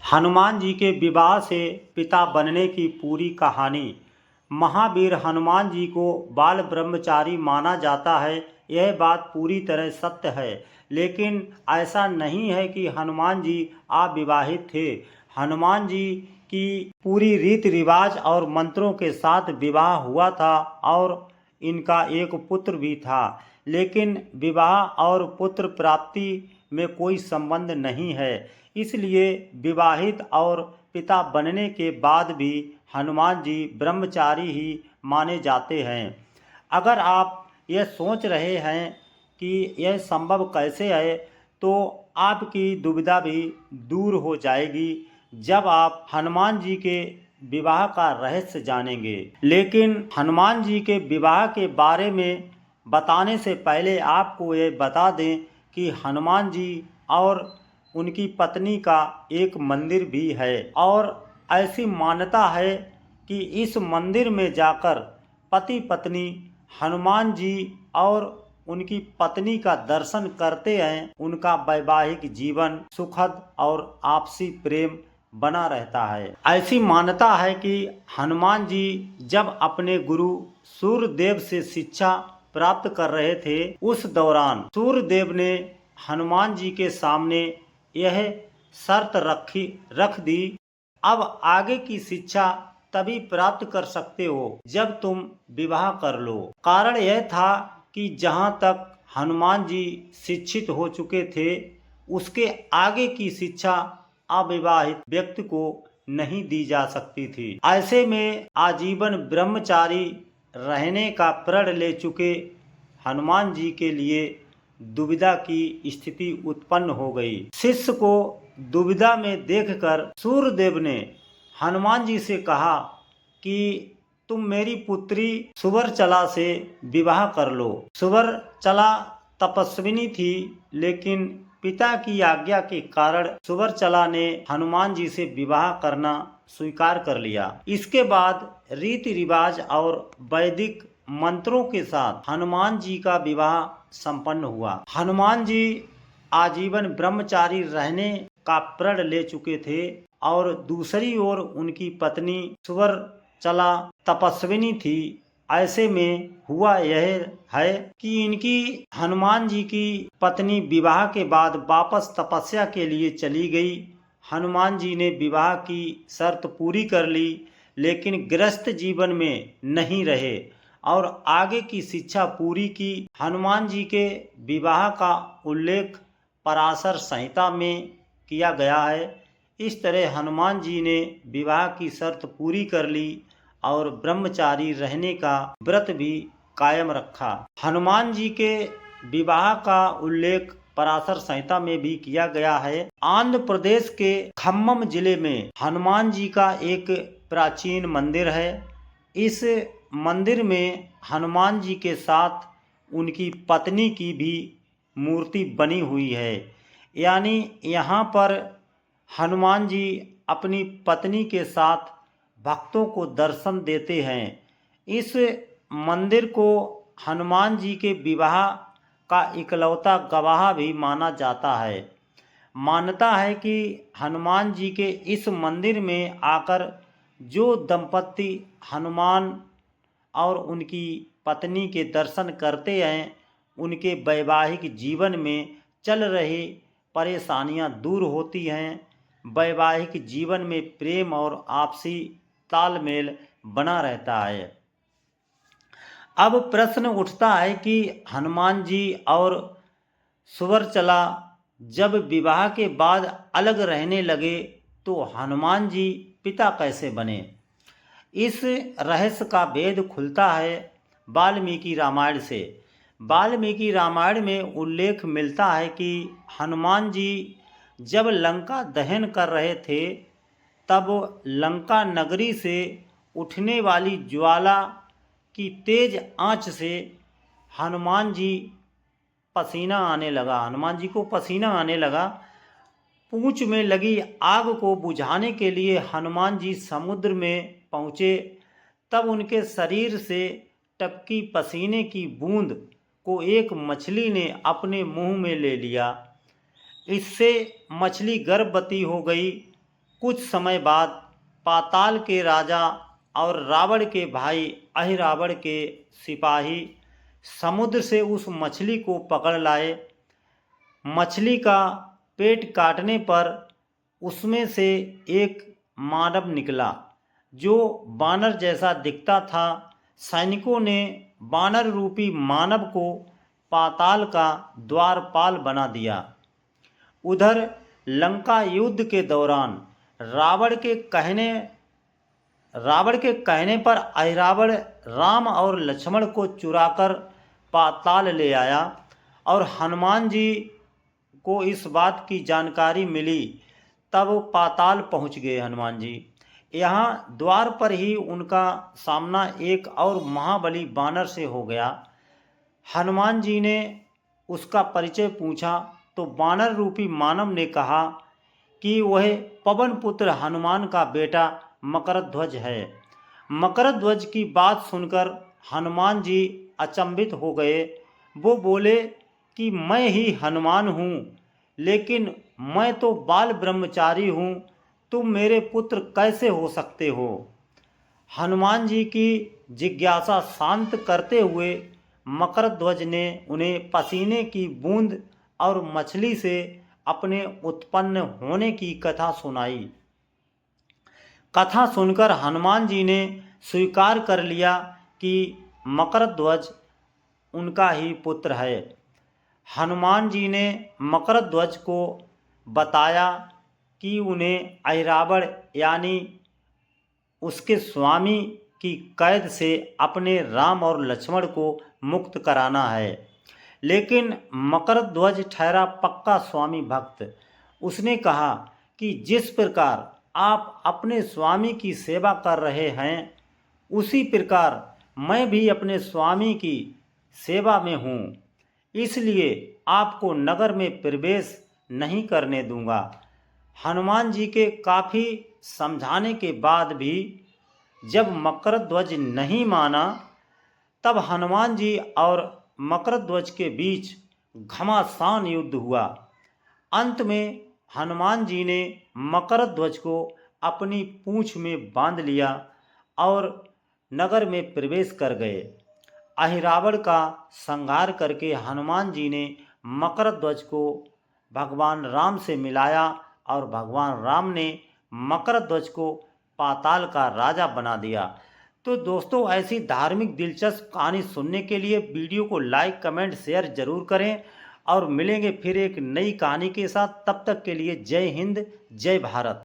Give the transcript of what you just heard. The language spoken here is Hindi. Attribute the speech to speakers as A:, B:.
A: हनुमान जी के विवाह से पिता बनने की पूरी कहानी। महावीर हनुमान जी को बाल ब्रह्मचारी माना जाता है। यह बात पूरी तरह सत्य है, लेकिन ऐसा नहीं है कि हनुमान जी अविवाहित थे। हनुमान जी की पूरी रीति रिवाज और मंत्रों के साथ विवाह हुआ था और इनका एक पुत्र भी था, लेकिन विवाह और पुत्र प्राप्ति में कोई संबंध नहीं है। इसलिए विवाहित और पिता बनने के बाद भी हनुमान जी ब्रह्मचारी ही माने जाते हैं। अगर आप यह सोच रहे हैं कि यह संभव कैसे है, तो आपकी दुविधा भी दूर हो जाएगी जब आप हनुमान जी के विवाह का रहस्य जानेंगे। लेकिन हनुमान जी के विवाह के बारे में बताने से पहले आपको ये बता दें कि हनुमान जी और उनकी पत्नी का एक मंदिर भी है और ऐसी मान्यता है कि इस मंदिर में जाकर पति पत्नी हनुमान जी और उनकी पत्नी का दर्शन करते हैं, उनका वैवाहिक जीवन सुखद और आपसी प्रेम बना रहता है। ऐसी मान्यता है कि हनुमान जी जब अपने गुरु सूर्यदेव से शिक्षा प्राप्त कर रहे थे, उस दौरान सूर्यदेव ने हनुमान जी के सामने यह शर्त रख दी, अब आगे की शिक्षा तभी प्राप्त कर सकते हो जब तुम विवाह कर लो। कारण यह था कि जहाँ तक हनुमान जी शिक्षित हो चुके थे, उसके आगे की शिक्षा अविवाहित व्यक्ति को नहीं दी जा सकती थी। ऐसे में आजीवन ब्रह्मचारी रहने का प्रण ले चुके हनुमान जी के लिए दुविधा की स्थिति उत्पन्न हो गई। शिष्य को दुविधा में देखकर सूर्यदेव ने हनुमान जी से कहा कि तुम मेरी पुत्री सुवर्चला से विवाह कर लो। सुवर्चला तपस्विनी थी, लेकिन पिता की आज्ञा के कारण सुवर्चला ने हनुमान जी से विवाह करना स्वीकार कर लिया। इसके बाद रीति रिवाज और वैदिक मंत्रों के साथ हनुमान जी का विवाह संपन्न हुआ। हनुमान जी आजीवन ब्रह्मचारी रहने का प्रण ले चुके थे और दूसरी ओर उनकी पत्नी सुवर्चला तपस्विनी थी। ऐसे में हुआ यह है कि इनकी हनुमान जी की पत्नी विवाह के बाद वापस तपस्या के लिए चली गई। हनुमान जी ने विवाह की शर्त पूरी कर ली, लेकिन गृहस्थ जीवन में नहीं रहे और आगे की शिक्षा पूरी की। हनुमान जी के विवाह का उल्लेख पराशर संहिता में किया गया है। इस तरह हनुमान जी ने विवाह की शर्त पूरी कर ली और ब्रह्मचारी रहने का व्रत भी कायम रखा। हनुमान जी के विवाह का उल्लेख पराशर संहिता में भी किया गया है। आंध्र प्रदेश के खम्मम जिले में हनुमान जी का एक प्राचीन मंदिर है। इस मंदिर में हनुमान जी के साथ उनकी पत्नी की भी मूर्ति बनी हुई है। यानी यहाँ पर हनुमान जी अपनी पत्नी के साथ भक्तों को दर्शन देते हैं। इस मंदिर को हनुमान जी के विवाह का इकलौता गवाह भी माना जाता है। मान्यता है कि हनुमान जी के इस मंदिर में आकर जो दंपति हनुमान और उनकी पत्नी के दर्शन करते हैं, उनके वैवाहिक जीवन में चल रही परेशानियां दूर होती हैं। वैवाहिक जीवन में प्रेम और आपसी तालमेल बना रहता है। अब प्रश्न उठता है कि हनुमान जी और सुवर्चला जब विवाह के बाद अलग रहने लगे, तो हनुमान जी पिता कैसे बने? इस रहस्य का भेद खुलता है वाल्मीकि रामायण से। वाल्मीकि रामायण में उल्लेख मिलता है कि हनुमान जी जब लंका दहन कर रहे थे, तब लंका नगरी से उठने वाली ज्वाला की तेज आंच से हनुमान जी हनुमान जी को पसीना आने लगा। पूंछ में लगी आग को बुझाने के लिए हनुमान जी समुद्र में पहुँचे। तब उनके शरीर से टपकी पसीने की बूंद को एक मछली ने अपने मुंह में ले लिया। इससे मछली गर्भवती हो गई। कुछ समय बाद पाताल के राजा और रावण के भाई अहिरावण के सिपाही समुद्र से उस मछली को पकड़ लाए। मछली का पेट काटने पर उसमें से एक मानव निकला जो बानर जैसा दिखता था। सैनिकों ने बानर रूपी मानव को पाताल का द्वारपाल बना दिया। उधर लंका युद्ध के दौरान रावण के कहने पर अहिरावण राम और लक्ष्मण को चुराकर पाताल ले आया और हनुमान जी को इस बात की जानकारी मिली तब पाताल पहुंच गए हनुमान जी। यहाँ द्वार पर ही उनका सामना एक और महाबली बानर से हो गया। हनुमान जी ने उसका परिचय पूछा तो बानर रूपी मानव ने कहा कि वह पवन पुत्र हनुमान का बेटा मकरध्वज है। मकरध्वज की बात सुनकर हनुमान जी अचंभित हो गए। वो बोले कि मैं ही हनुमान हूँ, लेकिन मैं तो बाल ब्रह्मचारी हूँ, तुम मेरे पुत्र कैसे हो सकते हो। हनुमान जी की जिज्ञासा शांत करते हुए मकरध्वज ने उन्हें पसीने की बूंद और मछली से अपने उत्पन्न होने की कथा सुनाई। कथा सुनकर हनुमान जी ने स्वीकार कर लिया कि मकरध्वज उनका ही पुत्र है। हनुमान जी ने मकरध्वज को बताया कि उन्हें अहिरावण यानी उसके स्वामी की कैद से अपने राम और लक्ष्मण को मुक्त कराना है। लेकिन मकरध्वज ठहरा पक्का स्वामी भक्त। उसने कहा कि जिस प्रकार आप अपने स्वामी की सेवा कर रहे हैं, उसी प्रकार मैं भी अपने स्वामी की सेवा में हूँ, इसलिए आपको नगर में प्रवेश नहीं करने दूंगा। हनुमान जी के काफ़ी समझाने के बाद भी जब मकरध्वज नहीं माना, तब हनुमान जी और मकरध्वज के बीच घमासान युद्ध हुआ। अंत में हनुमान जी ने मकरध्वज को अपनी पूंछ में बांध लिया और नगर में प्रवेश कर गए। अहिरावण का संहार करके हनुमान जी ने मकरध्वज को भगवान राम से मिलाया और भगवान राम ने मकरध्वज को पाताल का राजा बना दिया। तो दोस्तों, ऐसी धार्मिक दिलचस्प कहानी सुनने के लिए वीडियो को लाइक कमेंट शेयर ज़रूर करें और मिलेंगे फिर एक नई कहानी के साथ। तब तक के लिए जय हिंद, जय भारत।